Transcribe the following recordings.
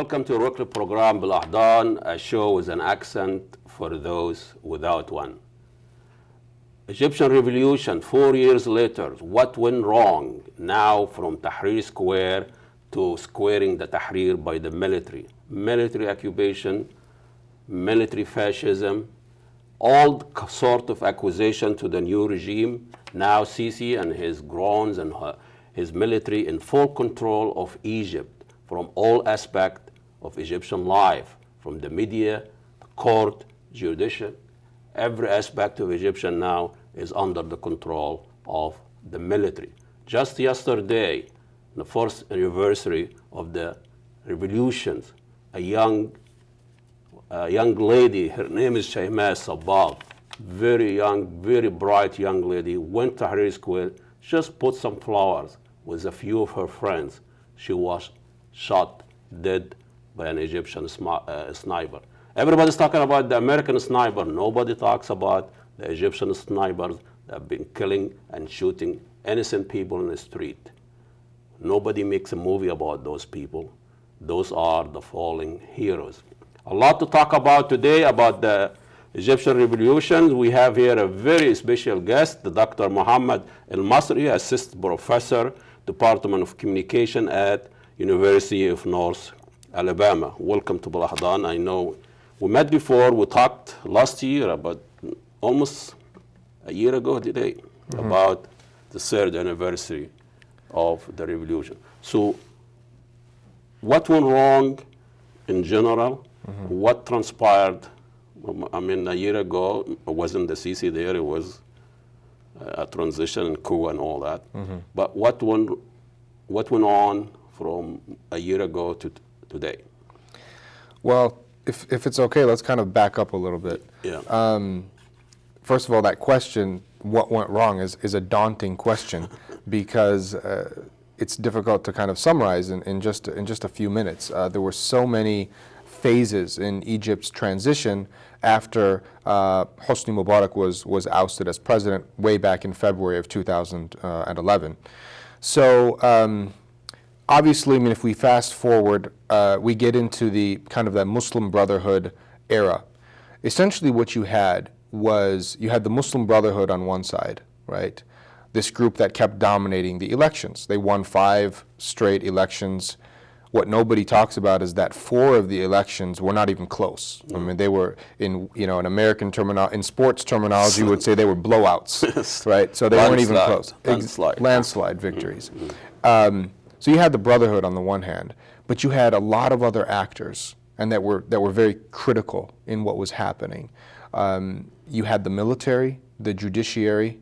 Welcome to our weekly program, Bilahdan, a show with an accent for those without one. Egyptian revolution, 4 years later, what went wrong? Now from Tahrir Square to squaring the Tahrir by the military. Military occupation, military fascism, all sort of accusation to the new regime. Now Sisi and his drones and his military in full control of Egypt from all aspects of Egyptian life, from the media, court, judicial, every aspect of Egyptian now is under the control of the military. Just yesterday, the first anniversary of the revolutions, a young lady, her name is Shaima Sabab, very young, very bright young lady, went to Tahrir Square, just put some flowers with a few of her friends. She was shot dead by an Egyptian sniper. Everybody's talking about the American sniper. Nobody talks about the Egyptian snipers that have been killing and shooting innocent people in the street. Nobody makes a movie about those people. Those are the fallen heroes. A lot to talk about today about the Egyptian revolution. We have here a very special guest, the Dr. Mohamad Elmasry, Assistant Professor, Department of Communication at University of North Alabama. Welcome to Bilahdan. I know we met before. We talked last year, about almost a year ago today, about the third anniversary of the revolution. So what went wrong in general? What transpired? I mean, a year ago, it wasn't the Sisi there, it was a transition and coup and all that. But what went on from a year ago to today? Well, if it's okay, let's kind of back up a little bit. Yeah. First of all, that question, what went wrong, is a daunting question because it's difficult to kind of summarize in just a few minutes. There were so many phases in Egypt's transition after Hosni Mubarak was ousted as president way back in February of 2011. So obviously, I mean, if we fast forward, we get into the kind of that Muslim Brotherhood era. Essentially what you had was, you had the Muslim Brotherhood on one side, right? This group that kept dominating the elections. They won 5 straight elections. What nobody talks about is that 4 of the elections were not even close. I mean, they were in American in sports terminology, we would say they were blowouts, right? So they weren't even close. Landslide victories. So you had the Brotherhood on the one hand, but you had a lot of other actors, and that were very critical in what was happening. You had the military, the judiciary,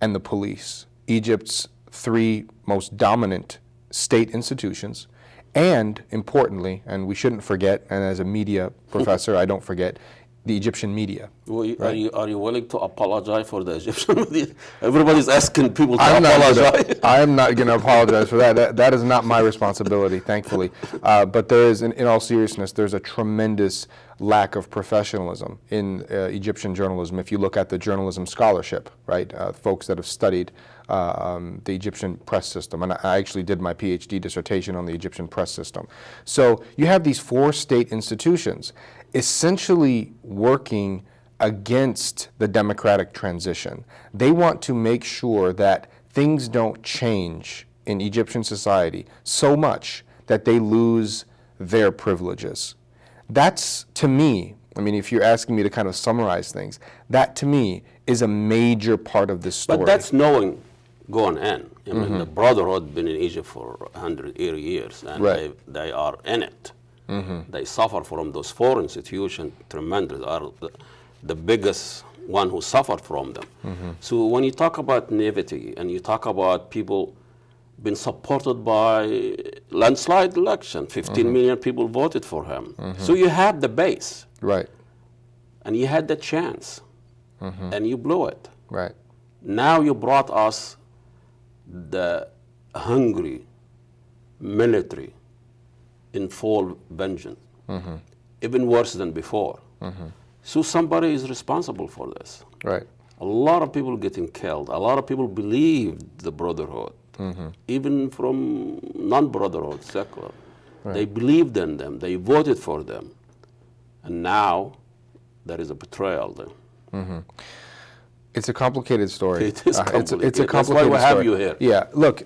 and the police, Egypt's 3 most dominant state institutions. And importantly, and we shouldn't forget, and as a media professor, I don't forget, the Egyptian media. Well, right? Are you willing to apologize for the Egyptian media? Everybody's asking people to apologize. I'm not going to apologize for that. That is not my responsibility, thankfully. But there is, in all seriousness, there's a tremendous lack of professionalism in Egyptian journalism. If you look at the journalism scholarship, right, folks that have studied the Egyptian press system, and I actually did my PhD dissertation on the Egyptian press system. So you have these 4 state institutions essentially working against the democratic transition. They want to make sure that things don't change in Egyptian society so much that they lose their privileges. That's, to me, I mean, if you're asking me to kind of summarize things, that to me is a major part of this story. But that's knowing going in. I mean, the Brotherhood been in Egypt for 180 years, and right. they are in it. They suffer from those 4 institutions, tremendous, are the biggest one who suffered from them. So when you talk about naivety and you talk about people being supported by landslide election, 15 million people voted for him. So you had the base. Right. And you had the chance. And you blew it. Right. Now you brought us the hungry military in full vengeance, even worse than before. So somebody is responsible for this. Right. A lot of people getting killed. A lot of people believed the Brotherhood, even from non-Brotherhood, secular. They believed in them. They voted for them. And now there is a betrayal there. It's a complicated story. It is complicated. It's a complicated That's why we have story. you here. Yeah, look,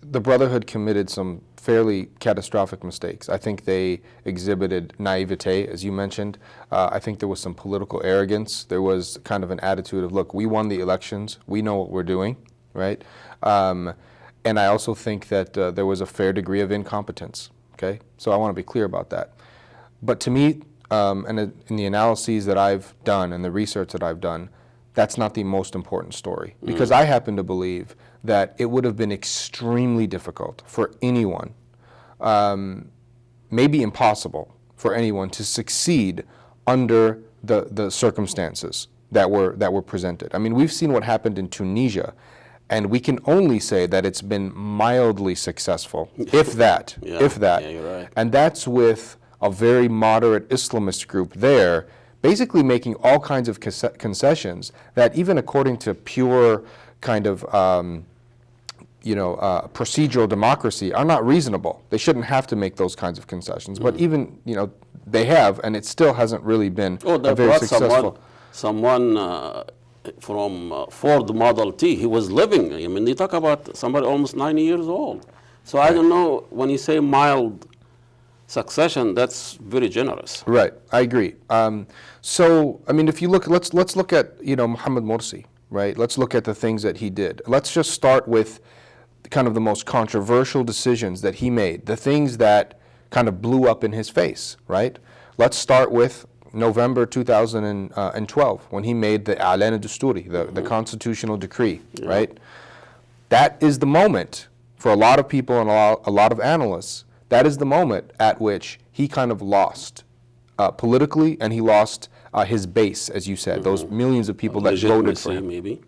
the Brotherhood committed some fairly catastrophic mistakes. I think they exhibited naivete, as you mentioned. I think there was some political arrogance. There was kind of an attitude of, look, we won the elections. We know what we're doing, right? And I also think that there was a fair degree of incompetence, okay? So I want to be clear about that. But to me, and in the analyses that I've done and the research that I've done, that's not the most important story. Because I happen to believe that it would have been extremely difficult for anyone, maybe impossible for anyone, to succeed under the circumstances that were presented. I mean, we've seen what happened in Tunisia, and we can only say that it's been mildly successful, if that, if that. Yeah, you're right. And that's with a very moderate Islamist group there, basically making all kinds of concessions that, even according to pure kind of procedural democracy, are not reasonable. They shouldn't have to make those kinds of concessions. But even, they have, and it still hasn't really been they very brought successful. someone from Ford Model T. He was living. I mean, you talk about somebody almost 90 years old. So I don't know, when you say mild succession, that's very generous. Right, I agree. So, I mean, if you look, let's look at, Mohamad Morsi, right? Let's look at the things that he did. Let's just start with kind of the most controversial decisions that he made, the things that kind of blew up in his face, right? Let's start with November 2012, when he made the A'lan al-Dusturi, the constitutional decree, right? That is the moment, for a lot of people and a lot of analysts, that is the moment at which he kind of lost politically, and he lost his base, as you said, those millions of people that voted for him. Maybe.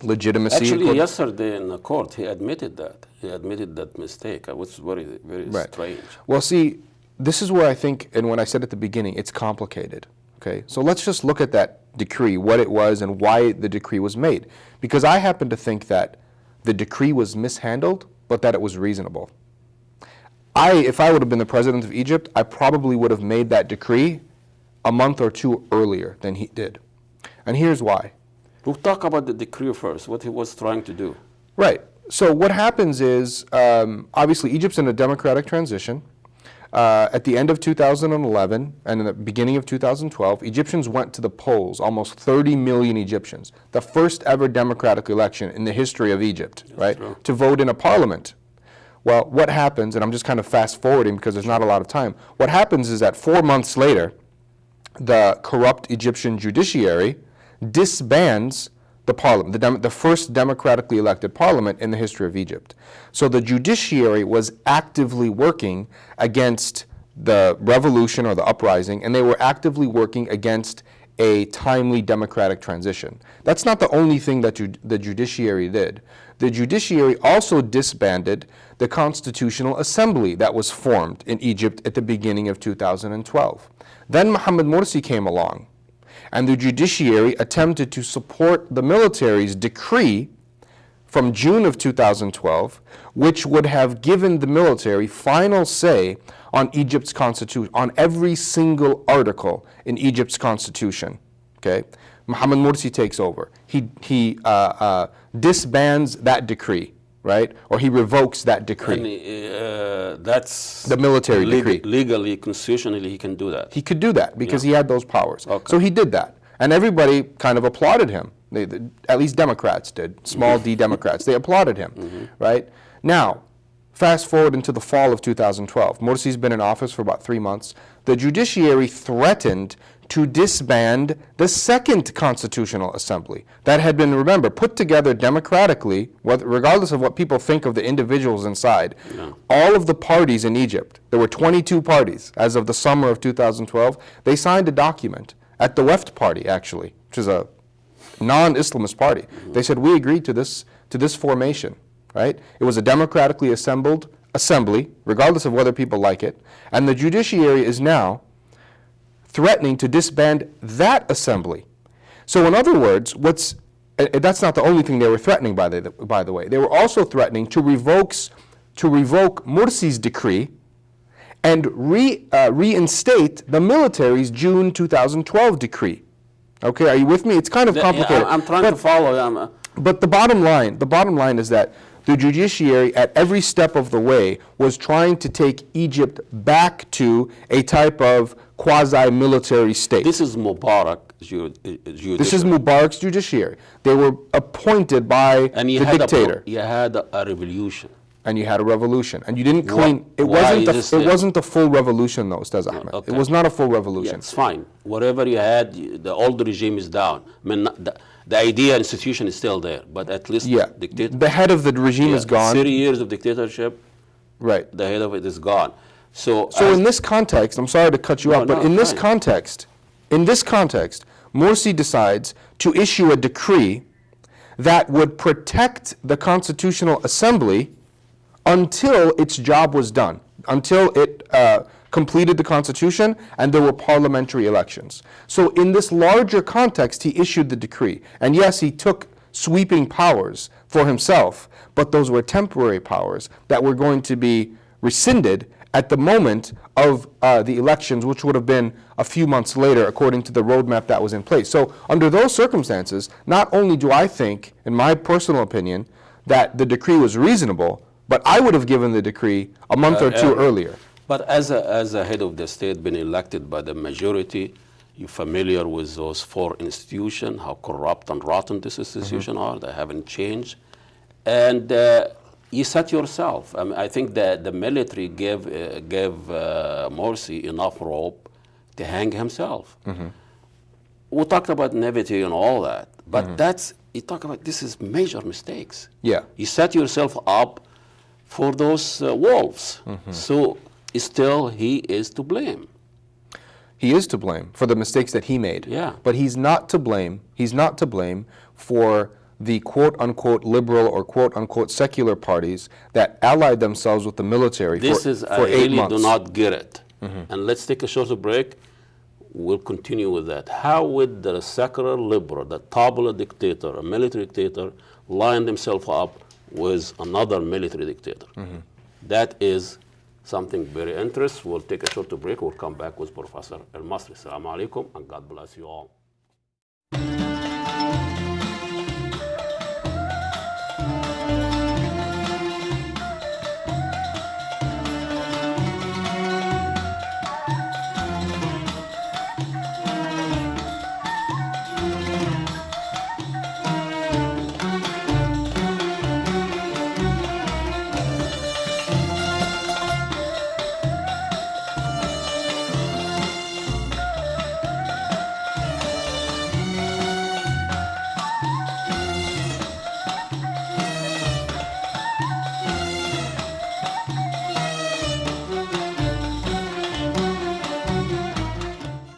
Legitimacy. Actually, yesterday in the court, he admitted that. He admitted that mistake. It was very, very strange. Well, see, this is where I think, and when I said at the beginning, it's complicated. Okay, so let's just look at that decree, what it was and why the decree was made. Because I happen to think that the decree was mishandled, but that it was reasonable. If I would have been the president of Egypt, I probably would have made that decree a month or two earlier than he did. And here's why. We'll talk about the decree first, what he was trying to do. Right. So what happens is, obviously, Egypt's in a democratic transition. At the end of 2011 and in the beginning of 2012, Egyptians went to the polls, almost 30 million Egyptians, the first ever democratic election in the history of Egypt, right, to vote in a parliament. Well, what happens, and I'm just kind of fast forwarding because there's not a lot of time, what happens is that 4 months later, the corrupt Egyptian judiciary disbands the parliament, the first democratically elected parliament in the history of Egypt. So the judiciary was actively working against the revolution or the uprising, and they were actively working against a timely democratic transition. That's not the only thing that the judiciary did. The judiciary also disbanded the Constitutional Assembly that was formed in Egypt at the beginning of 2012. Then Mohamad Morsi came along, and the judiciary attempted to support the military's decree from June of 2012, which would have given the military final say on Egypt's constitution, on every single article in Egypt's constitution. Okay, Mohamad Morsi takes over. He disbands that decree, right? Or he revokes that decree. And, that's the military decree. Legally, constitutionally, he can do that. He could do that because he had those powers. Okay. So he did that. And everybody kind of applauded him. At least Democrats did, small d Democrats. They applauded him, right? Now, fast forward into the fall of 2012. Morsi's been in office for about 3 months. The judiciary threatened to disband the second constitutional assembly that had been, remember, put together democratically, regardless of what people think of the individuals inside. All of the parties in Egypt, there were 22 parties as of the summer of 2012, they signed a document at the Weft Party, actually, which is a non-Islamist party. They said, we agreed to this formation, right? It was a democratically assembled assembly, regardless of whether people like it, and the judiciary is now threatening to disband that assembly. So in other words, that's not the only thing they were threatening, by the way. They were also threatening to revoke Morsi's decree, and reinstate the military's June 2012 decree. Okay, are you with me? It's kind of complicated. I'm trying to follow. But the bottom line is that the judiciary at every step of the way was trying to take Egypt back to a type of quasi-military state. This is Mubarak. This is Mubarak's judiciary. They were appointed by the dictator. You had a revolution. And you had a revolution, and you didn't clean. It wasn't the full revolution, though, Ustaz Ahmed. Okay. It was not a full revolution. Yeah, it's fine. Whatever you had, the old regime is down. I mean, the idea institution is still there, but at least the head of the regime is gone. 30 years of dictatorship. Right. The head of it is gone. So in this context, I'm sorry to cut you off, but in this context, Morsi decides to issue a decree that would protect the Constitutional Assembly until its job was done, until it completed the Constitution and there were parliamentary elections. So in this larger context, he issued the decree. And yes, he took sweeping powers for himself, but those were temporary powers that were going to be rescinded at the moment of the elections, which would have been a few months later, according to the roadmap that was in place. So under those circumstances, not only do I think, in my personal opinion, that the decree was reasonable, but I would have given the decree a month or two earlier. But as a head of the state, been elected by the majority, you're familiar with those four institutions, how corrupt and rotten these institutions are. They haven't changed. And you said yourself, I mean, I think that the military gave Morsi enough rope to hang himself. We talked about naivety and all that, but you talk about this is major mistakes. Yeah. You set yourself up for those wolves. So still he is to blame. He is to blame for the mistakes that he made. Yeah. But he's not to blame. He's not to blame for the quote-unquote liberal or quote-unquote secular parties that allied themselves with the military for 8 months. I really do not get it. And let's take a short break. We'll continue with that. How would the secular liberal, the tabula dictator, a military dictator, line themselves up with another military dictator? That is something very interesting. We'll take a short break. We'll come back with Professor Elmasry. Assalamu alaikum, and God bless you all.